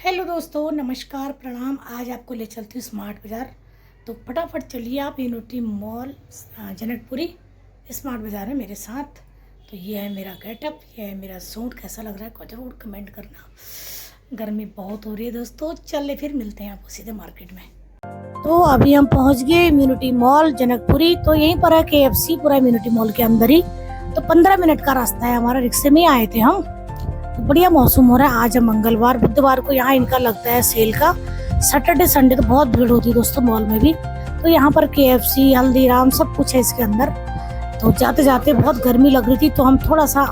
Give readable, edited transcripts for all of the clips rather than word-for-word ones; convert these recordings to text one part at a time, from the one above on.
Hello दोस्तों, नमस्कार, प्रणाम। आज आपको ले चलती हूँ स्मार्ट बाज़ार। तो फटाफट चलिए आप यूनिटी मॉल जनकपुरी स्मार्ट बाज़ार में मेरे साथ। तो ये है मेरा गेटअप, ये है मेरा सूट। कैसा लग रहा है को ज़रूर कमेंट करना। गर्मी बहुत हो रही है दोस्तों। चलिए फिर मिलते हैं आपको सीधे मार्केट में। तो अभी हम पहुँच गए इम्यूनिटी मॉल जनकपुरी। तो यहीं पर है KFC, पूरा इम्यूनिटी मॉल के अंदर ही। तो 15 मिनट का रास्ता है हमारा। रिक्शे में ही आए थे हम। तो बढ़िया मौसम हो रहा है। आज है मंगलवार, बुधवार को यहाँ इनका लगता है सेल का। सैटरडे संडे तो बहुत भीड़ होती है दोस्तों मॉल में भी। तो यहाँ पर KFC, हल्दीराम सब कुछ है इसके अंदर। तो जाते जाते बहुत गर्मी लग रही थी तो हम थोड़ा सा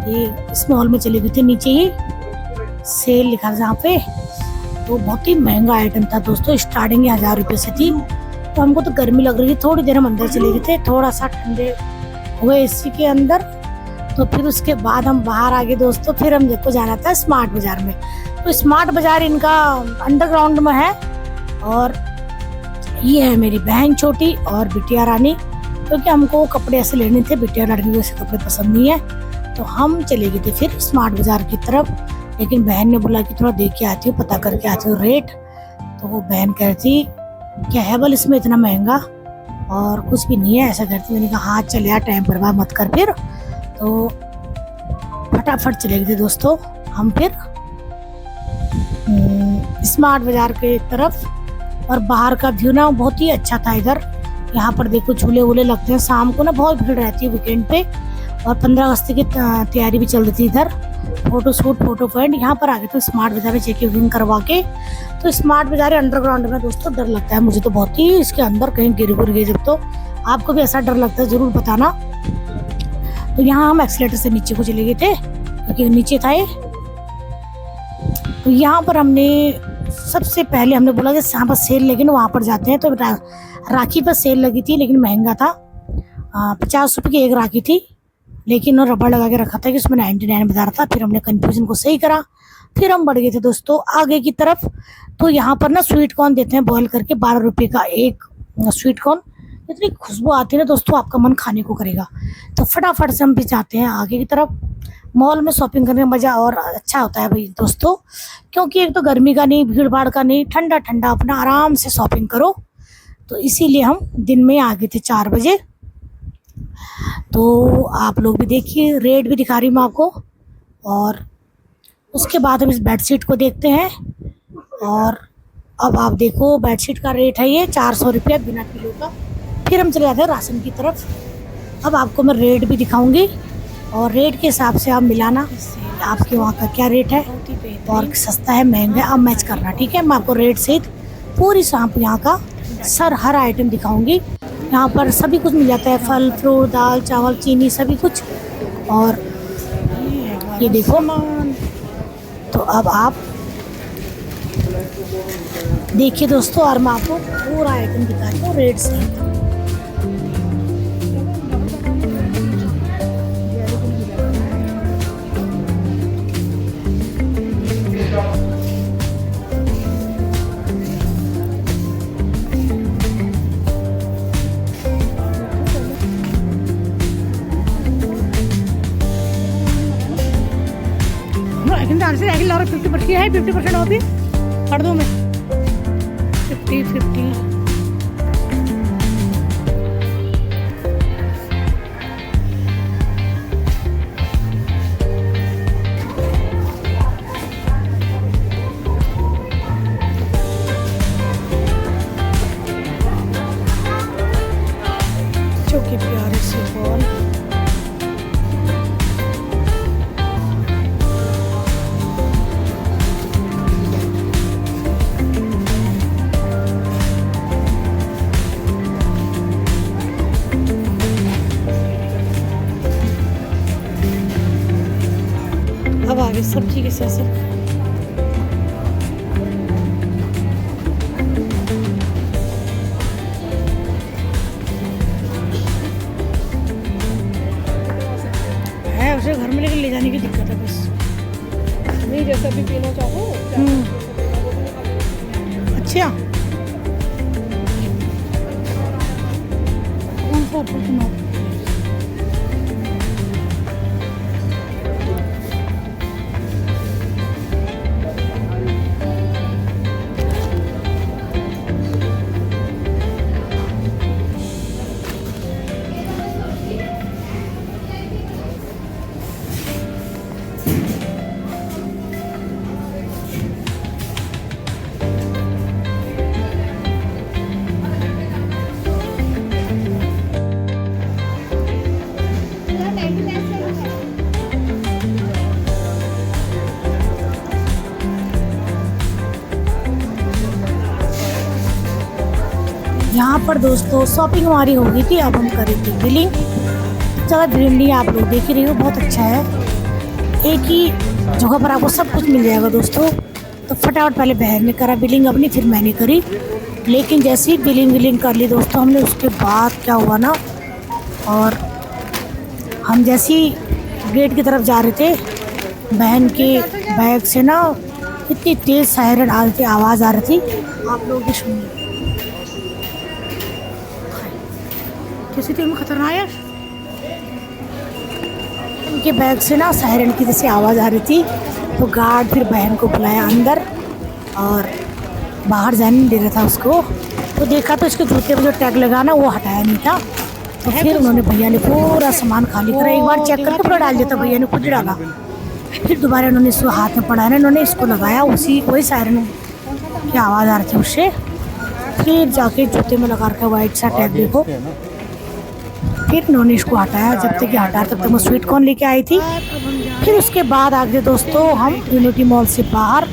ये इस मॉल में चले गए थे। नीचे ही सेल लिखा था जहाँ पे। तो बहुत ही महंगा आइटम था दोस्तों। स्टार्टिंग 1000 रुपये से थी। तो हमको तो गर्मी लग रही थी। थोड़ी देर हम अंदर चले गए थे, थोड़ा सा ठंडे हुए AC के अंदर। तो फिर उसके बाद हम बाहर आ गए दोस्तों। फिर हम देखो जाना था स्मार्ट बाजार में। तो स्मार्ट बाजार इनका अंडरग्राउंड में है। और ये है मेरी बहन छोटी और बिटिया रानी, क्योंकि हमको कपड़े ऐसे लेने थे। बिटिया रानी को ऐसे कपड़े पसंद नहीं है। तो हम चले गए थे फिर स्मार्ट बाजार की तरफ। लेकिन बहन ने बोला कि थोड़ा देख के आती हूँ, पता करके आती हूँ रेट। तो वो बहन कह रही थी क्या है बल इसमें इतना महंगा, और कुछ भी नहीं है ऐसा कहती। मैंने कहा हाँ चल यार, टाइम बर्बाद मत कर। फिर तो फटाफट चले गए दोस्तों हम फिर स्मार्ट बाजार के तरफ। और बाहर का व्यू ना बहुत ही अच्छा था इधर। यहाँ पर देखो झूले वूले लगते हैं। शाम को ना बहुत भीड़ रहती है वीकेंड पे। और 15 अगस्त की तैयारी भी चल रही थी इधर। Photo shoot, photo point. यहाँ पर आ गए तो स्मार्ट बाजार में चेकिंग करवा के। तो स्मार्ट बाजार अंडरग्राउंड में दोस्तों डर लगता है मुझे तो बहुत ही। इसके अंदर कहीं गिर गए जब तो आपको भी ऐसा डर लगता है जरूर बताना। तो यहाँ हम एक्सीलेटर से नीचे को चले गए थे क्योंकि नीचे था ये। तो यहाँ पर हमने सबसे पहले हमने बोला कि यहाँ पर सेल लगी ना, वहाँ पर जाते हैं। तो राखी पर सेल लगी थी लेकिन महंगा था। 50 रुपये की एक राखी थी, लेकिन रबड़ लगा के रखा था कि उसमें 99 बता रहा था। फिर हमने कन्फ्यूजन को सही करा। फिर हम बढ़ गए थे दोस्तों आगे की तरफ। तो यहाँ पर ना स्वीट कॉर्न देते हैं बॉयल करके, 12 रुपये का एक स्वीट कॉर्न। इतनी खुशबू आती है ना दोस्तों, आपका मन खाने को करेगा। तो फटाफट से हम भी जाते हैं आगे की तरफ। मॉल में शॉपिंग करने का मज़ा और अच्छा होता है भाई दोस्तों, क्योंकि एक तो गर्मी का नहीं, भीड़ भाड़ का नहीं, ठंडा ठंडा अपना आराम से शॉपिंग करो। तो इसीलिए हम दिन में आ गए थे 4 बजे। तो आप लोग भी देखिए, रेट भी दिखा रही हूँ मैं आपको। और उसके बाद हम इस बेडशीट को देखते हैं। और अब आप देखो बेडशीट का रेट है ये 400 रुपये बिना पिलो का। फिर हम चले जाते हैं राशन की तरफ। अब आपको मैं रेट भी दिखाऊंगी और रेट के हिसाब से आप मिलाना आपके वहाँ का क्या रेट है और सस्ता है महंगा है, आप मैच करना। ठीक है, मैं आपको रेट सहित पूरी सांप यहाँ का हर आइटम दिखाऊंगी। यहाँ पर सभी कुछ मिल जाता है, फल फ्रूट, दाल चावल, चीनी, सभी कुछ। और ये देखो, तो अब आप देखिए दोस्तों, और मैं आपको पूरा आइटम दिखा रही हूँ रेट सहित। से 50% है, 50% ऑफ ही कर दूँ मैं। 50-50 जो कि प्यारे से बॉल। अब आगे सब्जी के साथ है, उसे घर में लेकर ले जाने की दिक्कत है बस। नहीं जैसा भी पीना चाहो। अच्छा, कौन सा चुनाव? यहाँ पर दोस्तों शॉपिंग हमारी हो गई थी, अब हम करेंगे बिलिंग। ज़्यादा भीड़ नहीं है, आप लोग देख ही रहे हो, बहुत अच्छा है। एक ही जगह पर आपको सब कुछ मिल जाएगा दोस्तों। तो फटाफट पहले बहन ने करा बिलिंग अपनी, फिर मैंने करी। लेकिन जैसे ही बिलिंग कर ली दोस्तों हमने, उसके बाद क्या हुआ ना, और हम जैसे ही गेट की तरफ जा रहे थे, बहन के बैग से ना इतनी तेज़ सायरन आवाज़ आ रही थी, आप लोग भी सुनिए। कैसी थी, खतरनाक है। उनके बैग से ना सायरन की जैसे आवाज़ आ रही थी, तो गार्ड फिर बहन को बुलाया अंदर और बाहर जाने नहीं दे रहा था उसको। तो देखा तो इसके जूते पर जो टैग लगा ना वो हटाया नहीं था। तो फिर उन्होंने, भैया ने पूरा सामान खाली करा, एक बार चेक करके पूरा डाल दिया था, भैया ने खुद ही डाला। फिर दोबारा इन्होंने इसको हाथ में पड़ा ना, इन्होंने इसको लगाया, उसी वही सायरन की आवाज़ आ रही थी उससे। फिर जाके जूते में लगा रखा वाइट सा टैग देखो। फिर इन्होंने इसको हटाया, जब तक ये हटा तब तक मैं स्वीट कॉर्न लेके आई थी। फिर उसके बाद आगे दोस्तों हम यूनिटी मॉल से बाहर,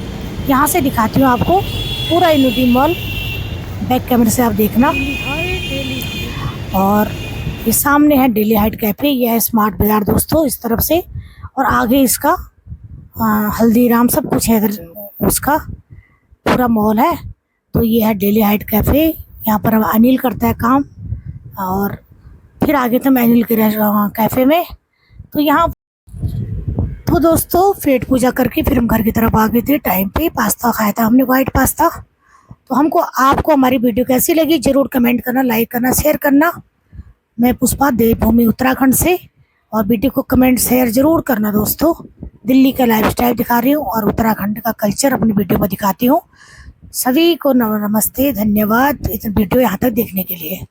यहाँ से दिखाती हूँ आपको पूरा यूनिटी मॉल, बैक कैमरे से आप देखना। और ये सामने है डेली हाइट कैफ़े, ये है स्मार्ट बाज़ार दोस्तों इस तरफ से, और आगे इसका हल्दीराम सब कुछ है इधर, उसका पूरा मॉल है। तो ये है डेली हाइट कैफ़े, यहाँ पर अनिल करता है काम। और फिर आगे तो अनिल के कैफ़े में। तो यहाँ तो दोस्तों पेट पूजा करके फिर हम घर की तरफ आ गए थे टाइम पे। पास्ता खाया था हमने, वाइट पास्ता। तो आपको हमारी वीडियो कैसी लगी ज़रूर कमेंट करना, लाइक करना, शेयर करना। मैं पुष्पा, देवभूमि उत्तराखंड से। और वीडियो को कमेंट शेयर ज़रूर करना दोस्तों। दिल्ली का लाइफस्टाइल दिखा रही हूँ और उत्तराखंड का कल्चर अपनी वीडियो में दिखाती हूँ। सभी को नमस्ते, धन्यवाद इस वीडियो यहाँ तक देखने के लिए।